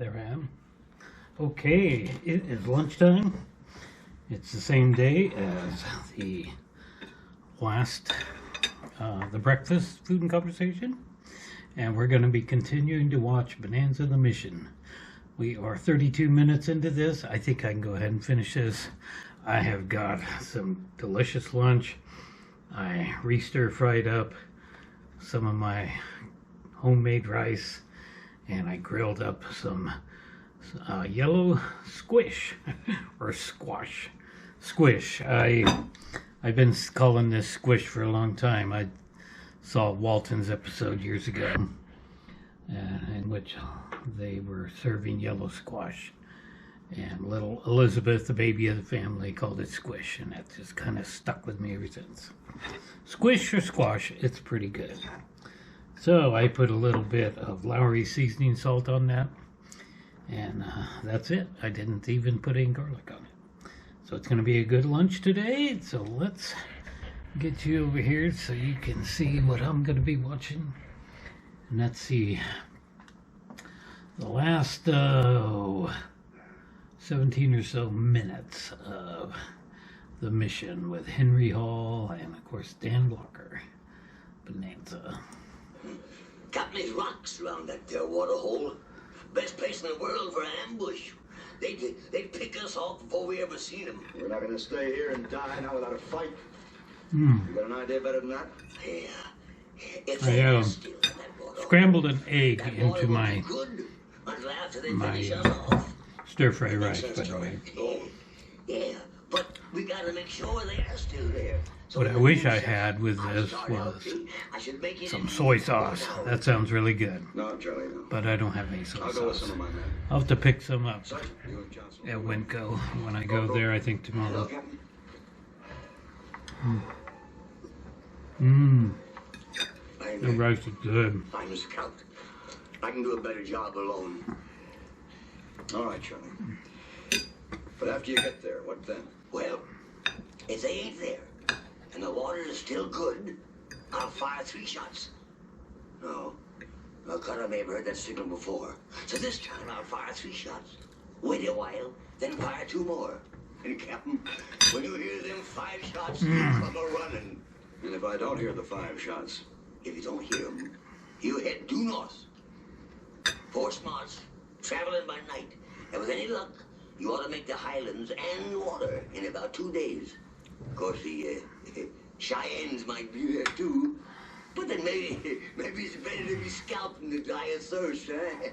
There I am. Okay, it is lunchtime. It's the same day as the last, the breakfast food and conversation. And we're going to be continuing to watch Bonanza the Mission. We are 32 minutes into this. I think I can go ahead and finish this. I have got some delicious lunch. I re-stir fried up some of my homemade rice, and I grilled up some yellow squish or squash. Squish. I've been calling this squish for a long time. I saw Walton's episode years ago in which they were serving yellow squash, and little Elizabeth, the baby of the family, called it squish, and that just kind of stuck with me ever since. Squish or squash, it's pretty good. So I put a little bit of Lowry seasoning salt on that, and that's it. I didn't even put any garlic on it. So it's going to be a good lunch today. So let's get you over here so you can see what I'm going to be watching. And let's see. The last 17 or so minutes of The Mission with Henry Hall and, of course, Dan Blocker. Bonanza. Got me rocks around that there water hole. Best place in the world for an ambush. They'd pick us off before we ever seen them. We're not going to stay here and die now without a fight. You got an idea better than that? Yeah. It's scrambled an egg into my stir-fry rice, by the way. Yeah, but we got to make sure they are still there. So what I wish I had with this was some soy sauce. That sounds really good. No, Charlie, no. But I don't have any soy I'll go with sauce. some of my men. I'll have to pick some up Sergeant, you and Johnson. at Winco when I go there, I think tomorrow. The rice is good. I'm a scout. I can do a better job alone. All right, Charlie. But after you get there, what then? Well, if they ain't there, and the water is still good, I'll fire 3 shots. No, Cutter may have heard that signal before. So this time I'll fire 3 shots. Wait a while, then fire 2 more. And Captain, when you hear them 5 shots, you come a-running. And if I don't hear the 5 shots? If you don't hear them, you head due north. 4 smarts, traveling by night. And with any luck, you ought to make the Highlands and water in about 2 days. Of course, the Cheyennes might be there too. But then maybe it's better to be scalped than to die of thirst, huh?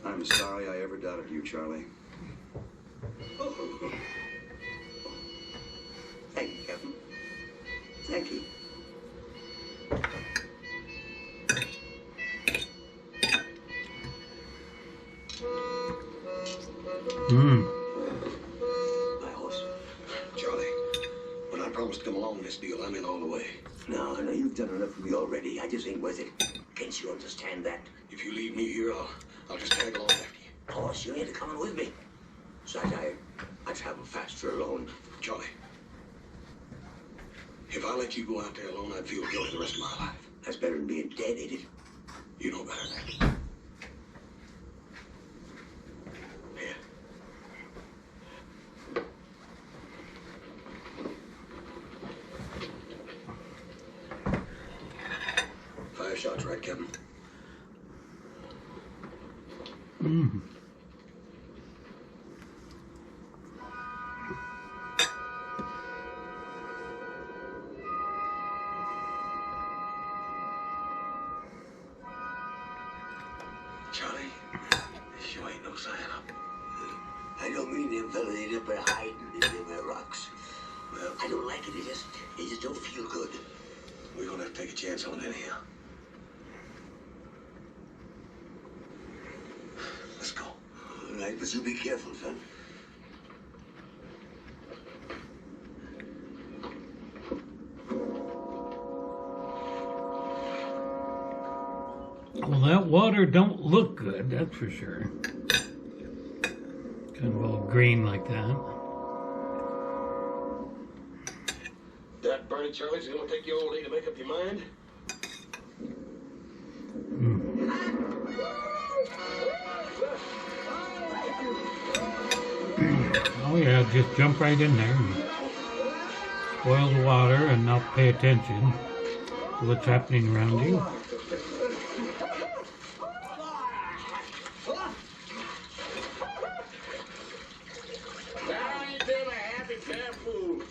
I'm sorry I ever doubted you, Charlie. Oh. Thank you, Captain. Thank you. My horse. Charlie, when I promised to come along with this deal, I'm in all the way. No, you've done enough for me already. I just ain't worth it. Can't you understand that? If you leave me here, I'll just tag along after you. Horse, you ain't coming with me. Besides, I travel faster alone. Charlie, if I let you go out there alone, I'd feel guilty the rest of my life. That's better than being dead, ain't it? You know better than that. Here. 5 shots, right, Captain? Charlie, you ain't no sign up. I don't mean them fellas ain't up there hiding in them rocks. Well, I don't like it. It just don't feel good. We're gonna have to take a chance on it anyhow. Let's go. All right, but you be careful, son. Well, that water don't look good, that's for sure. Kind of all green like that. That burning, Charlie, is it gonna take you all day to make up your mind? yeah, just jump right in there and boil the water and not pay attention to what's happening around you. Now you tell a happy fair fool.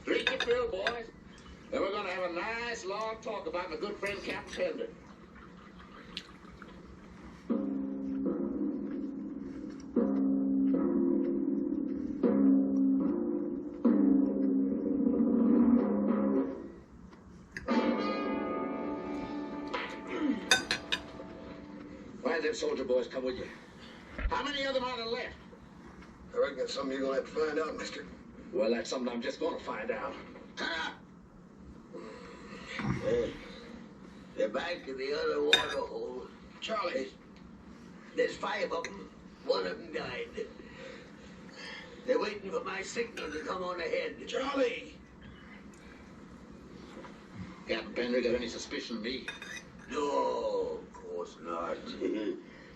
Drink your fill, boys. Then we're gonna have a nice long talk about my good friend Captain Pender. Why did them soldier boys come with you? How many of them are there left? I reckon that's something you're gonna have to find out, mister. Well, that's something I'm just gonna find out. They're back in the other water hole. Charlie. There's 5 of them. One of them died. They're waiting for my signal to come on ahead. Charlie! Captain Pender got any suspicion of me? No, of course not.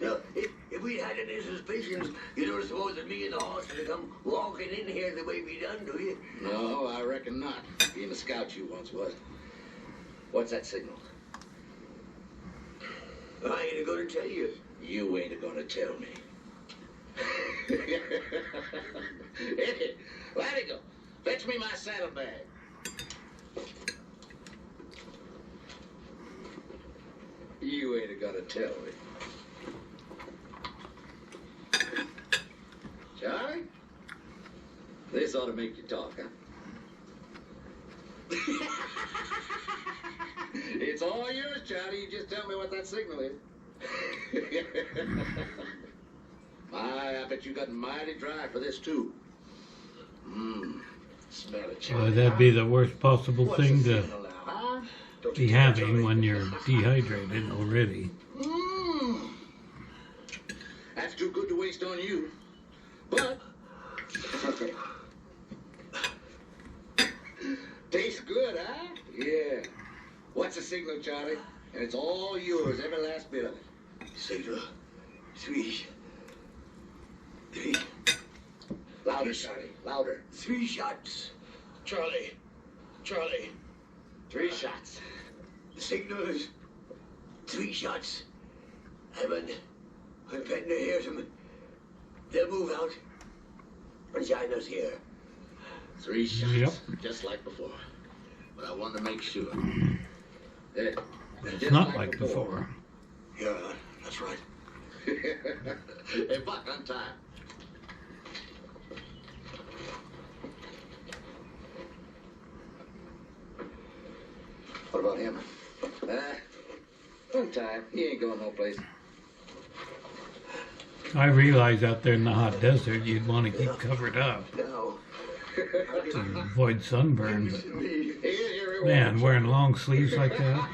Now, if we'd had any suspicions, you don't suppose that me and the horse would come walking in here the way we done, do you? No, I reckon not. Being a scout you once was. What's that signal? I ain't gonna tell you. You ain't gonna tell me. Hey, let it go. Fetch me my saddlebag. You ain't gonna tell me. Charlie? This ought to make you talk, huh? It's all yours, Charlie. You just tell me what that signal is. I bet you got mighty dry for this, too. Smell it, Charlie. Well, that'd be the worst possible What's thing the to signal now, huh? Don't be you tell having Charlie. when you're dehydrated already. That's too good to waste on you. But tastes good, huh? Yeah. What's the signal, Charlie? And it's all yours, every last bit of it. Signal. 3. Louder, Charlie. Louder. 3 shots. Charlie. Charlie. 3 shots. The signal is 3 shots. And when Pender hears them, they'll move out and join us here. 3 shots. Yep. Just like before. But I wanted to make sure. It's not like before. Yeah, that's right. Hey, Buck, untie. What about him? Untie. He ain't going no place. I realize out there in the hot desert you'd want to keep covered up Now, to avoid sunburn, but Here, man, wearing long sleeves like that,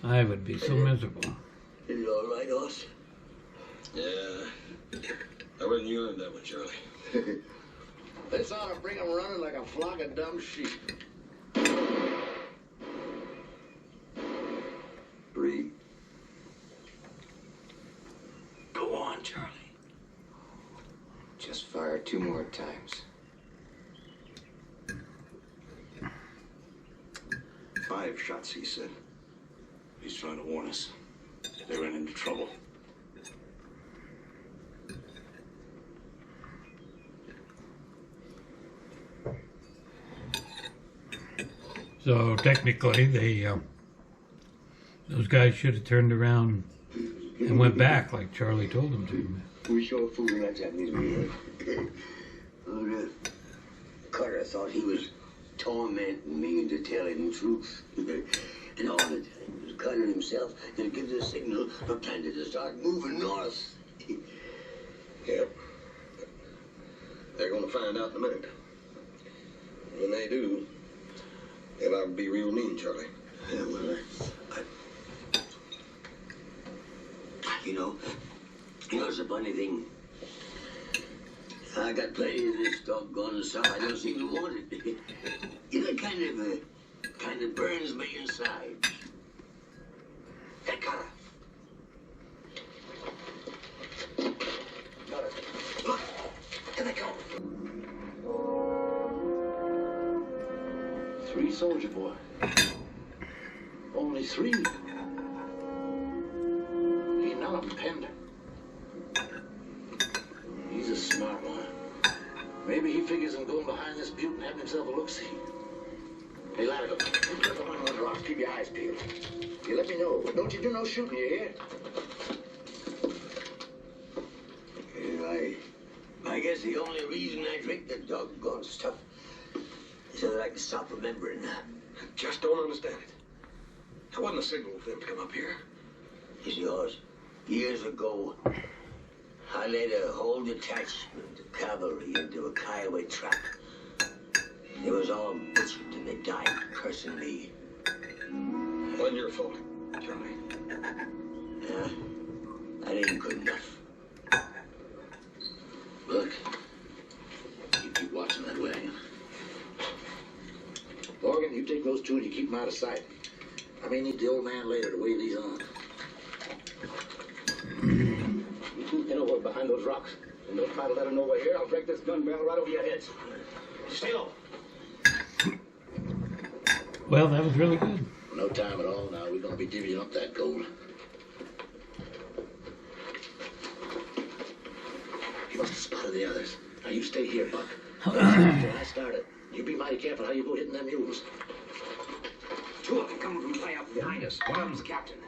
I would be so miserable. is it all right, Oz? Yeah. I reckon you earned that one, Charlie. This ought to bring him running like a flock of dumb sheep. Breathe. Go on, Charlie. Just fire 2 more times. 5 shots, he said. He's trying to warn us. They ran into trouble. So technically, those guys should have turned around and went back like Charlie told them to. We sure fooling that Japanese man. Oh, Carter thought he was tormenting me into telling the truth. And all the time he was cutting himself and give the signal for Pender to start moving north. Yep. They're gonna find out in a minute. When they do, they'll have to be real mean, Charlie. Yeah, well, you know, it's a funny thing. I got plenty of this doggone stuff. I don't seem to want it. It kind of burns me inside. Hey, Carter, 3 soldier boy. Only 3. Ain't none of them penned. He's a smart one. Maybe he figures on going behind this butte and having himself a look-see. Hey, Latigo, you careful on those rocks. Keep your eyes peeled. You let me know, but don't you do no shooting, you hear? I guess the only reason I drink the doggone stuff is so that I can stop remembering. I just don't understand it. There wasn't a signal for them to come up here. It's yours. Years ago, I led a whole detachment of cavalry into a Kiowa trap. They was all butchered and they died cursing me. Wasn't your fault, Charlie. Yeah, that ain't good enough. Look, you keep watching that wagon. Morgan, you take those 2 and you keep them out of sight. I may need the old man later to wave these on. You 2 get over behind those rocks. And don't try to let her know we're here. I'll break this gun barrel right over your heads. Stay low. Well, that was really good. No time at all now. We're going to be divvying up that gold. You must have spotted the others. Now you stay here, Buck. I started. You be mighty careful how you go hitting them mules. 2 of them coming from high up behind us. One of them's the captain.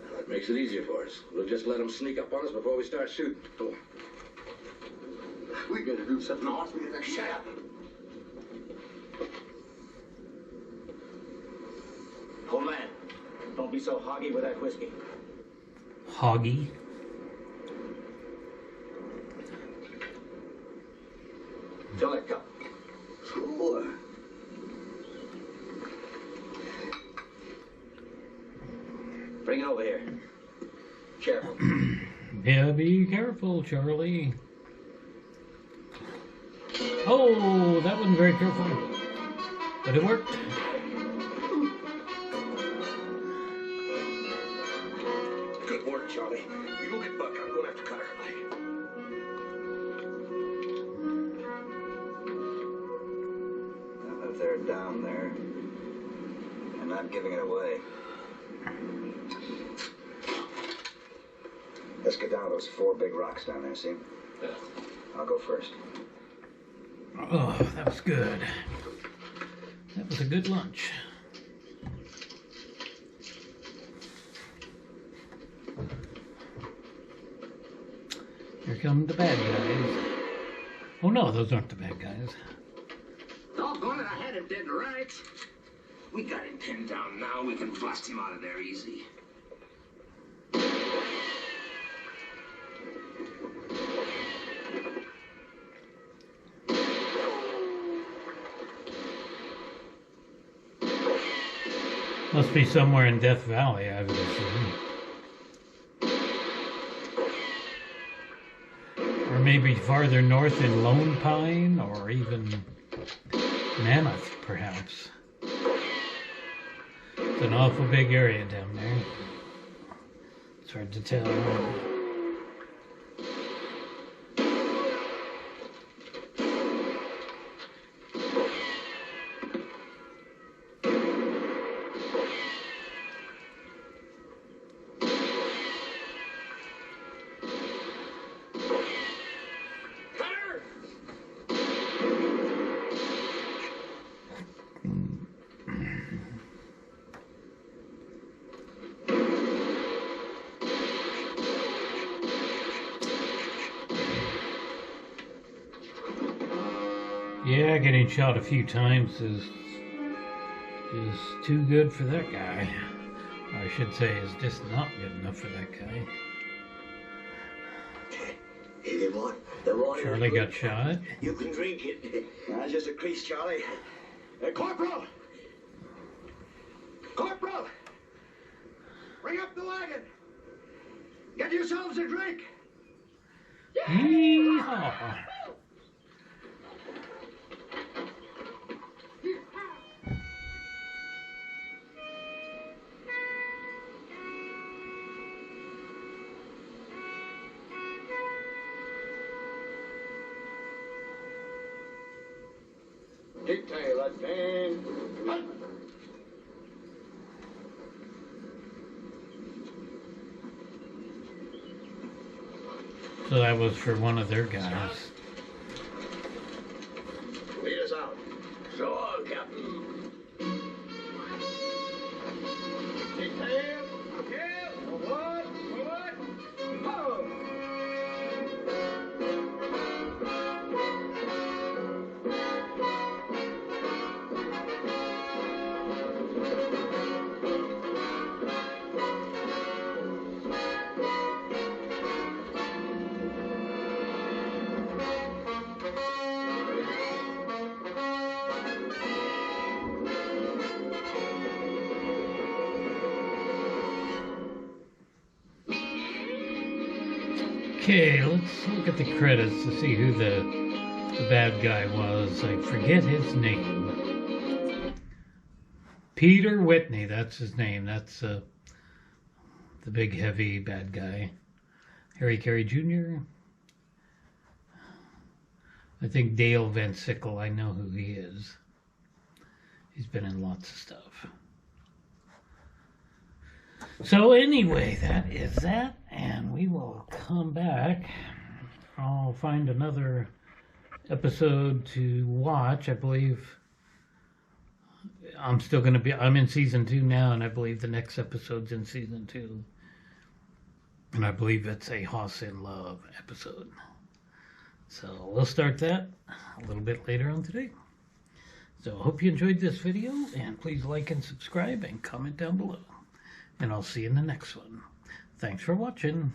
Now, that makes it easier for us. We'll just let them sneak up on us before we start shooting. Go on. We gotta do something else. Shut up. Old man, don't be so hoggy with that whiskey. Hoggy. Fill that cup. Sure. Bring it over here. Careful. Yeah, be careful, Charlie. Oh, that wasn't very careful. But it worked. Good work, Charlie. You go get Buck. I'm going after Cutter. If they're down there, I'm not giving it away. Let's get down to those 4 big rocks down there, see? Yeah. I'll go first. Oh, that was good. That was a good lunch. Here come the bad guys. Oh no, those aren't the bad guys. Doggone it, I had him dead right. We got him pinned down now. We can blast him out of there easy. Must be somewhere in Death Valley, I would assume. Or maybe farther north in Lone Pine, or even Mammoth, perhaps. It's an awful big area down there. It's hard to tell. Yeah, getting shot a few times is too good for that guy. Or I should say, is just not good enough for that guy. Hey, the water. Charlie got shot. You can drink it. That's just a crease, Charlie. Corporal! Corporal! Bring up the wagon! Get yourselves a drink! Yeehaw! Pigtail, that thing. Hut. So that was for one of their guys. Lead us out. Sure, Captain. Pigtail. Yeah. Forward. Forward. Ho. Okay, let's look at the credits to see who the bad guy was. I forget his name. Peter Whitney, that's his name. That's the big heavy bad guy. Harry Carey Jr. I think Dale Van Sickle, I know who he is. He's been in lots of stuff. So anyway, that is that, and we will come back. I'll find another episode to watch. I believe I'm in season 2 now, and I believe the next episode's in season 2. And I believe it's a Hoss in Love episode. So we'll start that a little bit later on today. So I hope you enjoyed this video, and please like and subscribe and comment down below. And I'll see you in the next one. Thanks for watching.